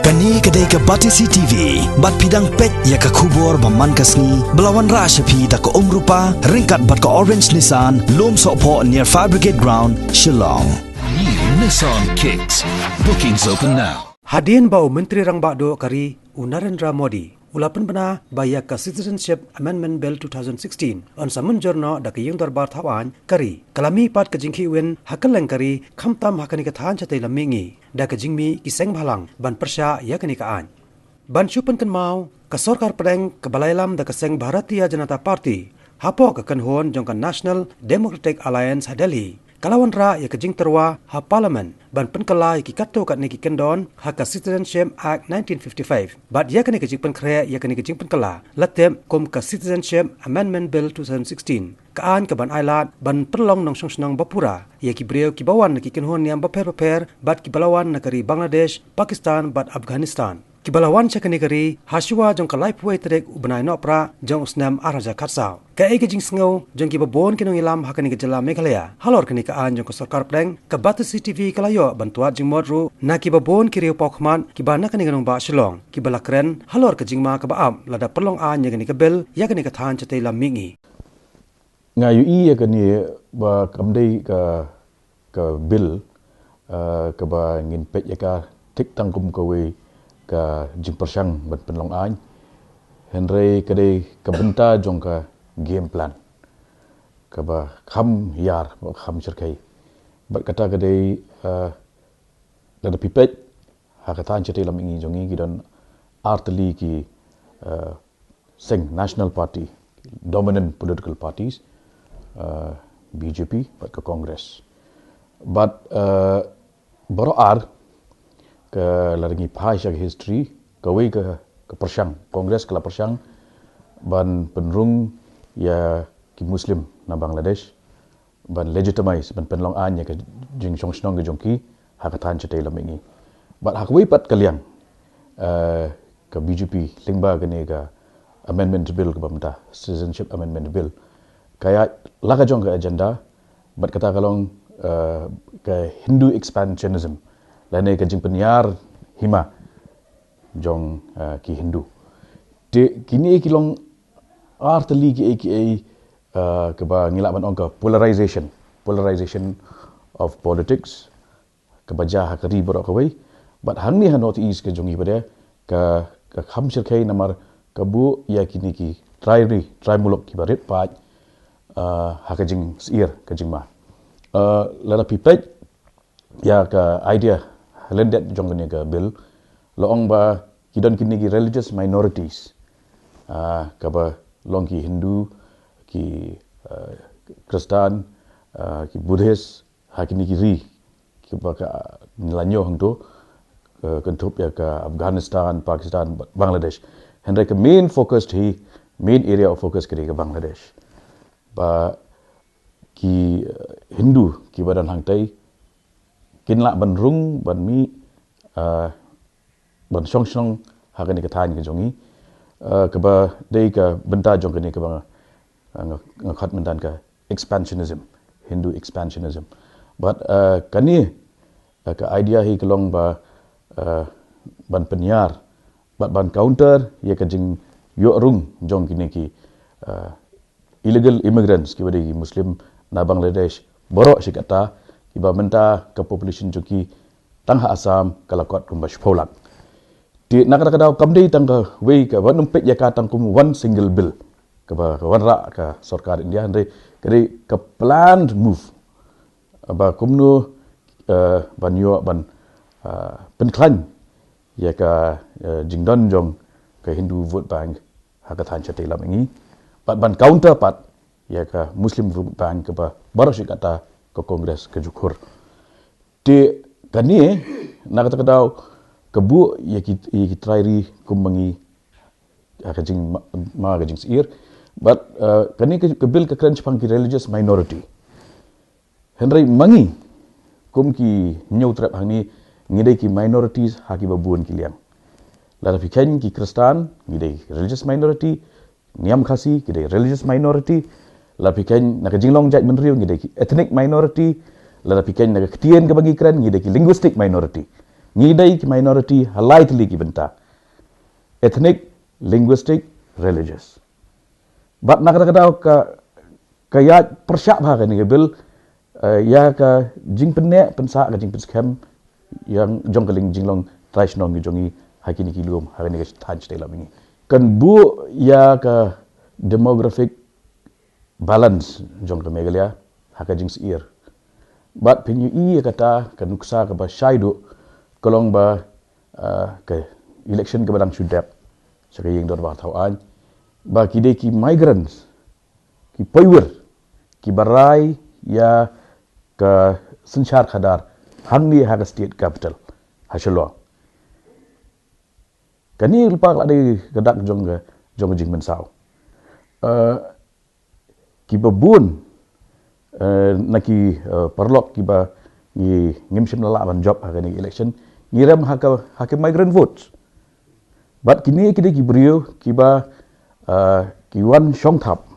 Kani kedai ke Batisi TV, bat pidang pet ya ke kubur baman kasni, belawan rasyapi da ke rupa, ringkat bat ke Orange Nissan, lom sokpo near Fire Brigade Ground, Shillong. New Nissan Kicks. Bookings open now. Hadian bau Menteri Rang Bakdo kari Narendra Modi. Ulapan bena baya ke Citizenship Amendment Bill 2016 on samun jorno da ke yung darbar tawan kari kalami pat ke jingki win hakaleng kari khamtam hakani ke than chatai lamingi da ke jingmi kiseng bhalang ban persya ya kani ka an ban chupan kan mau ke sarkar pedeng ke balailam da ke seng Bharatiya Janata Party hapo ke kanhon jong ke National Democratic Alliance Delhi kalawan ra ya ke jing terwa ha parliament ban penkala ki katto kat ni ki kendon ha ka Citizenship Act 1955 bat ya kani ke jing penkre ya kani ke jing penkala latem kom ka Citizenship Amendment Bill 2016 kaan ke ban ailat ban perlong nong song bapura ya ki breu ki bawan ki kenhon niam baper bat ki balawan nakari Bangladesh Pakistan bat Afghanistan ki balawan chakani kari haswa jong ka life way trek ubnai no pra jong usnam araja khatsau ka ege jing sngo jong ki babon kinong ilam hakani ke jela Meghalaya halor kani ka an jong ka sarkar pleng ka Batisi TV kalayo bantuat jing modru na ki babon ki riu pokman ki bana kani ganong ba Shillong ki balakren halor ka jingma ka baam lada perlong an ya kani ka bel ya kani ka than chatai lam mingi ngayu ya kani ba kamdei ka bill ka ba ngin pet ya ka tik tangkum ka we ka jing persang ban penlong an Henry kadai ka benta jong ka game plan ka ba kham yar ba kham cerkai bat kata kadai da pipet ha kata certai lam ingi jongi gidon artli ki sing national party dominant political parties BJP bat ka Congress but baro ar ke larangi phai history kawai ke persang Kongres kala persang ban penrung ya ki Muslim na Bangladesh ban legitimize ban penlong an ya ke jing song snong ke jongki hakatan chatai lamingi bat hakwai pat kaliang ke BJP lingba gane ga amendment bill ke bamta Citizenship Amendment Bill kaya laga jong ke agenda bat kata kalong ke Hindu expansionism lane ke jing penyar hima jong ki Hindu de kini kilong artli ki aka ke ba ngilak ban ongka polarization of politics ke baja hakari borok kawai but hangni ha north east ke jongi pada ka kham sirkai namar kabu ya kini ki try mulok ki barit pat hakajing seir kajing ma lara pipet ya ka idea lendet jong ni ka bill loong ba kidon kini ki religious minorities ka ba long ki Hindu ki Kristen ki Buddhist hakini ki ri ki ba ka nilanyo hang to kentup ya ka Afghanistan Pakistan Bangladesh hendra ka main area of focus ke Bangladesh ba ki Hindu ki badan hang tai kinla ban rung ban mi ban song hakani ka than ke jongi ke ba dei ka benta jong kani ka ba ngakhat mendan ka expansionism Hindu expansionism but kani ka idea hi kelong ba ban penyar ban counter ye ka jing yo rung jong kini ki illegal immigrants ki bade Muslim na Bangladesh borok sikata iba menta ke population joki tangha Assam kalakot kumbash pholak di nakada kamdei tangka wei ka wanum pet ya ka tangkum one single bill ka ba wanra ka sarkar India andre kare ka planned move ba kumnu ban yo ban penklan ya ka jingdon jong ka Hindu vote bank hakathan chatai lam ingi ban counterpart ya ka Muslim vote bank ka ba barashi kata ke Kongres ke Jukur di kani nak kata kebu ya ki try kumbangi akajing ma akajing seir but kani ke bill ke crunch pang ki religious minority Henry mangi kum ki new trap hang ni ngidai ki minorities haki babuan ki liang la fikan ki Kristen ngidai religious minority niam khasi ngidai religious minority la pikan nak jinglong jat menriu ngidai ethnic minority la pikan nak ketien ke bagi kran ngidai linguistic minority ngidai ki minority halai tli ki benta ethnic linguistic religious bat nak kadau ka ya persyak bha ka ni bil ya ka jing penne pensa ka jing penskem yang jong kaling jinglong traishnong jongi hakini ki lum hakini ka than stay labingi kan bu ya ka demographic balance jong ka megalia haka jing seir bat pinyu i kata kan nuksa ka ba shaidu kolong ba ke election ke badang sudap sakayeng dor ba thawan ba kide ki migrants ki poiwer ki barai ya ka sanchar khadar hangni ha state capital hashalo kani lupa la de gadak jong jing mensau ki babun naki perlok ki ba ni ngimsim la ban job ha ni election ngiram ha ke migrant votes but kini kide ki brio ki ba ki wan shong thap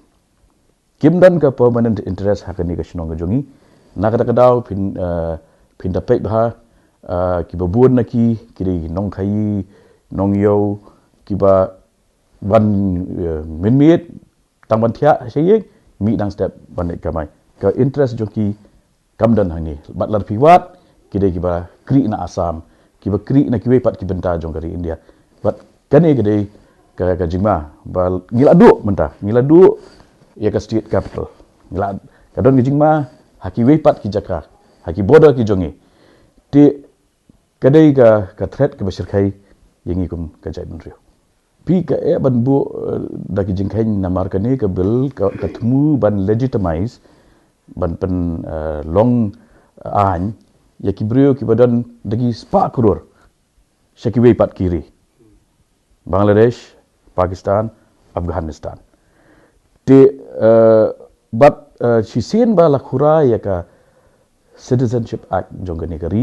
kim dan ka permanent interest ha ni ka shnong jongi na ka kadau pin da pek ha ki babun naki kide nong khai nong yo ki ba ban min miet tang ban thia sei mi dang step ban ka mai ka interest joki kam dan hang ni bat lar piwat kide ki ba kri na asam ki ba kri na ki we pat ki benta jong kari india bat kani kide ka jingma ba ngila du menta ngila du ya ka state capital ngila kadon jingma haki we pat ki jaka haki border ki jongi ti kadai ka threat ke basir khai yengi kum ka jai ben rio pi ka e ban bu da ki jing khain na mar ka ne ka bill ka thmu ban legitimize ban pen long an ya ki brio ki badan dagi spa kurur shaki we pat kiri Bangladesh Pakistan Afghanistan te but she seen ba la khura ya ka citizenship act jongani kari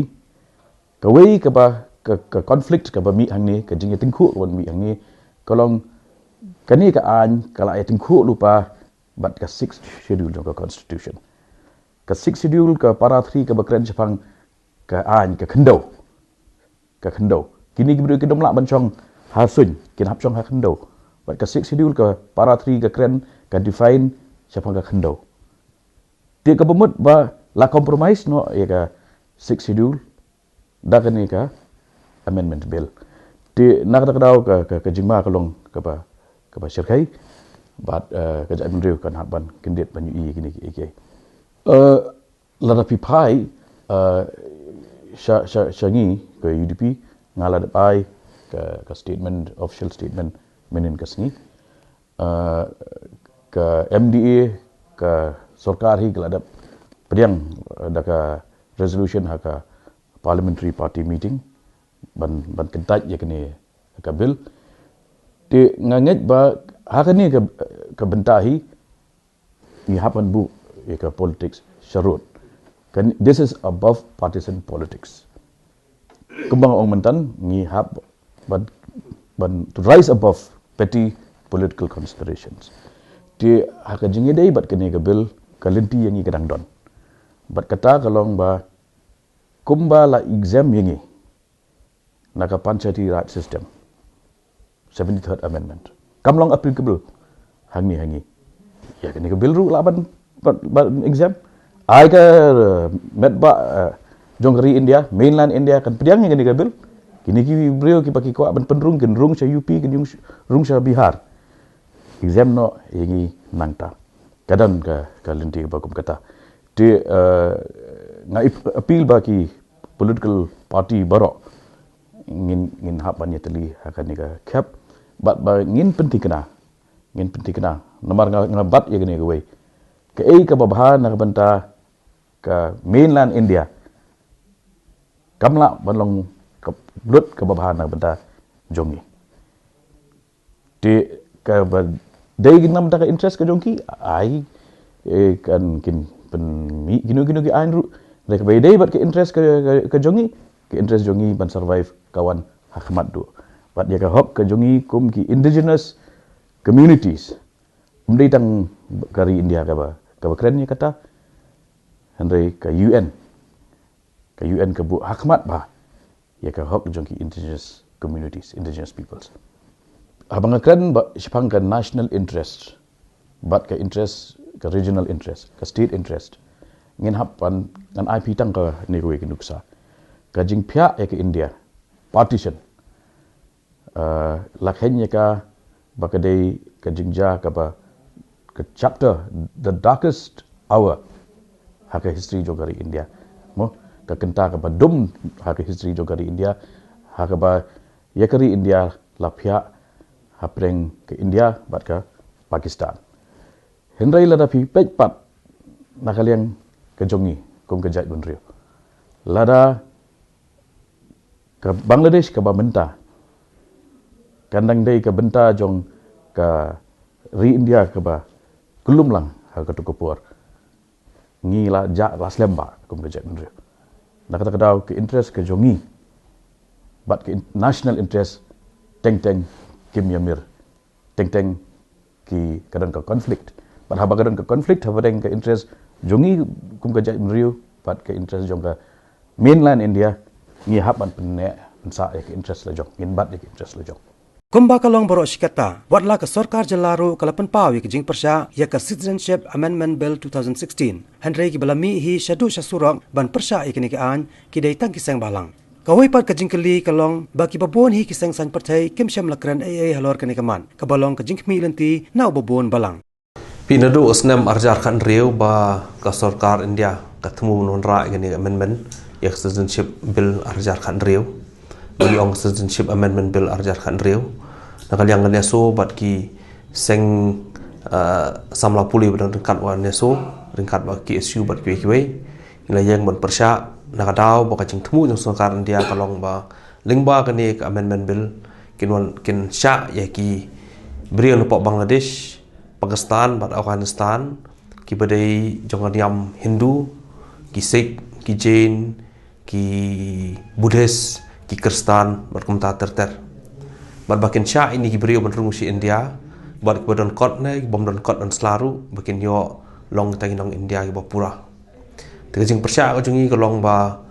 ka we ka ba ka conflict ka ba mi hang ni ka jing tingkhu wan mi hang ni kolong kani ka an kala ya tingkhu lupa but ka 6th schedule jong ka constitution ka 6th schedule ka para 3 ka bakran chapang ka an ka khandau kini gibru ki domla bancong ha sun kin hap chong ha khandau but ka 6th schedule ka para 3 ka kren ka define chapang ka khandau ti ka bumut ba la compromise no ya ka 6th schedule da ka ni ka amendment bill ti nak da dau ka jingma ka long ka ba shirkai bat ka jai mendriu kan haban kindet banyu i kini ki la da pi pai shangi ke UDP ngala da pai ka statement official statement menin kasni ka MDA ka sarkar hi gala da priang da ka resolution ha ka parliamentary party meeting ban kentaj ya kini ka bill ti nganget ba ha kani ka bentahi ni hapan bu ya ka politics sharut kan this is above partisan politics kembang ong mentan ni hab ban to rise above petty political considerations ti haka jingi dei bat kene ka bill kalinti yang i kadang don bat kata kalong ba kumba la exam yangi naka panchayati raj system 73rd amendment kamlong applicable hangi ya kene ka bill ru laban exam ai ka met ba jongkari India mainland India kan pediang yang kene ka bill kini ki brio ki paki ko ban penrung ken rung sa UP ken rung sa Bihar exam no yangi nangta kadan ka linti ba kum kata ti ngai appeal ba ki political party baro ngin hap ban yetli akan ni ka cap bat ba ngin penting kena nomor ngabat ya gini gue ke ka babahan na banta ka mainland India kamla banlong ka blut ka babahan na banta jongi ti ka ba dai ginam ta ka interest ka jongki ai kan kin pen mi gino ki ain ru dai ka dai bat ka interest ka jongi ke interest jongi ban survive kawan hakmat do bat ya ka hok ka jongi kum ki indigenous communities umdai tang kari India ka ba keren ni kata Henry ka UN ka bu hakmat ba ya ka hok jong ki indigenous communities, indigenous peoples. Abang kan sipang ka national interest, but ka interest, ka regional interest, ka state interest. Ngin hapan ngan IP tang ka negoi ki nuksa. Ka jing pia ya ka India, partition. Lakhen ya ka bakadei ka jingja ka ba ka chapter, the darkest hour haka history jo dari India. Mo ka kenta ka ba dum haka history jo dari India. Haka ba yakari India lapia hapreng ke India bat ke Pakistan. Henry lada pi pej pat nakaliang ke jongi kum ke jait bunrio. Lada ke Bangladesh ke benta. Kandang dei ke benta jong ke ri India ke ba kulum lang ha ke tukupur. Ngi la ja las lemba kum ke jait bunrio. Nak kata kadau ke interest ke jongi. But ke national interest teng kim yamir teng ki kadang ke konflik. But haba kadang ke konflik haba deng ke interest jongi kum ke jait bunrio but ke interest jong ke mainland India ngi haban penne pensa ke interest la jong in bat ke interest la jong. Kumba kalong borok shikata, watla ke sorkar jelaru kalapan pawi ke jing persya ya ke Citizenship Amendment Bill 2016. Henry ki belami hi syadu syasurok ban persya ikini ke an ki day tang kisang balang. Kawai pat ke jingkeli kalong bagi babon hi kisang san pertai kim syam lakran AA halor kani kaman. Kabalong ke jingkmi lenti na babon balang. Pinadu usnam arjar kan riu ba ke sorkar India ketemu nonra ikini amendment ya Citizenship Bill arjar kan riu. Bagi ong Citizenship Amendment Bill arjar kan riu. Nakaliang neso bat ki seng samla puli badan ringkat wa neso ringkat ba ki SU bat ki kiwe ila yang ban persya nakadaw ba kacing temu jong sorkar India kalong ba lingba kani ke amendment bill kin sya ya ki beri no Bangladesh, Pakistan bat Afghanistan ki badai jong niam Hindu, ki Sikh, ki Jain, ki Buddhist, ki Kristen bat kumta ter bat bakin sya ini beri benrung si India bat badan kot ne bom dan kot dan selaru bakin yo long tangi nong India ki bapura tegajing persya ko jungi ko long ba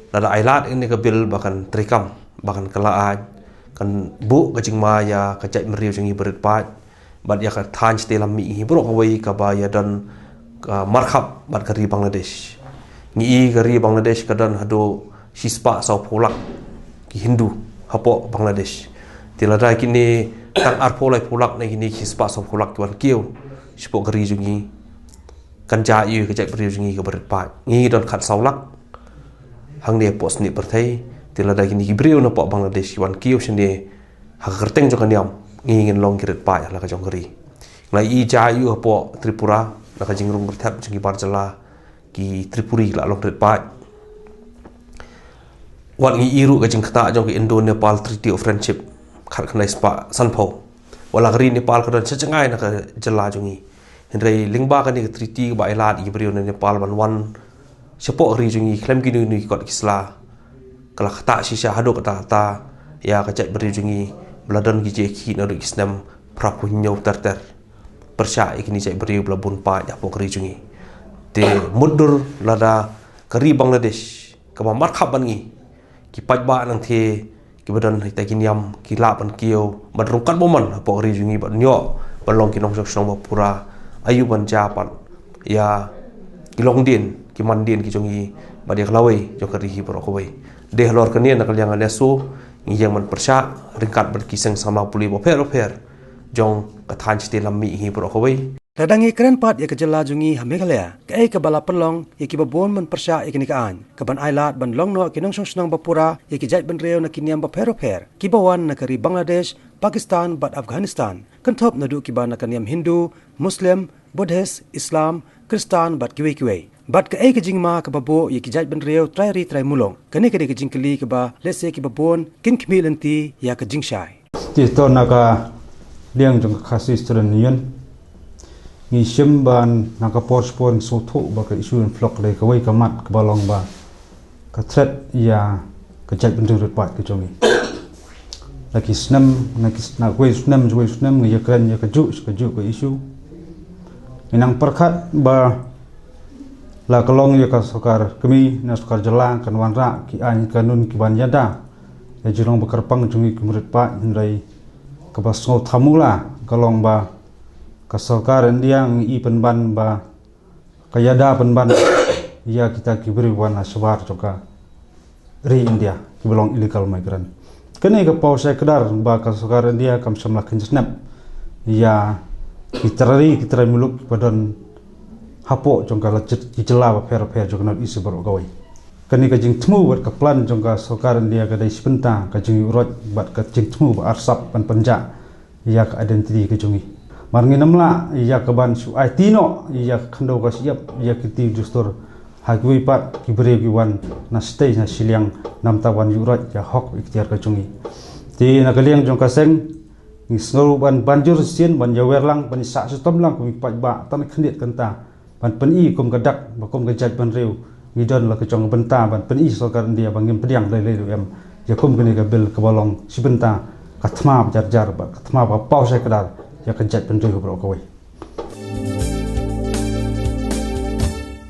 lada ailat ini ke bil bahkan trikam bahkan kelaaj kan bu kajing maya kajai meriu jungi berit pat bat ya ka than stelam mi hi bro kawai ka ba ya dan marhab bat kari Bangladesh ngi kari Bangladesh kadan hado sispa sau polak ki Hindu hapo Bangladesh tilada kini tang arpolai polak na kini sispa sau polak tuan kieu sipo kari jungi kan jai ke jai beri jungi ke berit pat ngi don khat saulak hang ne pos ni perthai tilada kini beri na po Bangladesh wan kieu sene ha kerteng jong kaniam ngi ngin long kirit pat la ka jong kari ngai i jai po Tripura la ka jingrung berthap jungi barjala ki Tripuri la long kirit pat wan ngi iru ka jing khata jong ki Indo Nepal Treaty of Friendship khat khanai spa sanpho wala kari Nepal ka don chachangai na ka jala jungi Henry lingba kan ni treaty ba ilat i beriu na Nepal wan sepo ri jungi klem kini ni kot kisla kala khata sisa hado kata ta ya ka cai beriu jungi bladon ki jeki na ri isnam prapu nyau ter persya ikini cai beriu blabun pa ya po ri jungi te mundur lada kari Bangladesh ka markhab ban ngi ki pajba nang the ki badan hita kiniam ki lapan kieu badrungkat boman po ri jungi ban nyo balong kinong sok pura ayuban japan ya kilong din ki mandin ki jongi badia klawai jokari hi bro kowai de lor kania nakal yang anesu ngi yang man persya ringkat berkiseng sama puli bo per jong kathan chite lammi hi bro kowai Ladangi keren pat ya kejela jungi Meghalaya ke ke bala pelong ya ki babon men persya ya kini kaan ke ban ailat ban long no kinong song bapura ya ki jait ban reo na kiniam ba per ki bawan na kari Bangladesh Pakistan bat Afghanistan kentop na du ki ban na kaniam Hindu Muslim Buddhist Islam Kristen bat kiwe bat ke ke jingma ke babo ya ki jait ban reo trai mulong kani ke jingkeli ke ba lese ki babon kin kmilenti ya ke jingshai ti to naga liang jong khasi stranian ngi simban naka porspon so tho ba ka isu flok le ka wai ka mat ka balong ba ka threat ya ka jai ben rut pat ka jongi laki snam na wai snam ngi ya kran ya ka ju ka isu inang perkhat ba la kalong ya ka sokar kami na sokar jala kan wan ra ki an kanun ki ban yada ya jurong bekerpang jungi kemurid pak hindai kebasngau tamula kalong ba kasorkar India ngi penban ba kayada penban ya kita kiberi wana sebar joka ri India kibelong illegal migrant kene ke pau saya kedar ba kasorkar India kam samla kinsnap ya kita muluk badan hapo jongka lecet dijela ba per joka not isi baru gawai kene ka jing tmu bat ka plan jongka sokar India ka dai sipenta ka jing urot bat ka jing tmu ba arsap pan penja ya ka identity ka jungi marngi namla ya ka ban su ai tino ya khando ka siap ya kiti justur hagui pat kibre giwan na stay na siliang nam tawan urot ya hok ikhtiar ka jungi ti na kaliang jongka seng ni sngoru ban banjur sien ban yawerlang ban sa sutom lang ku pat ba tan khnit kanta ban peni kum kadak ba kum kajat ban reu ngidon la kecong benta ban peni sokar India bangim pediang le em yakum kene ka bil kebolong sibenta katma jar ba katma ba pau saya kedar ya kejat penjui bro kawai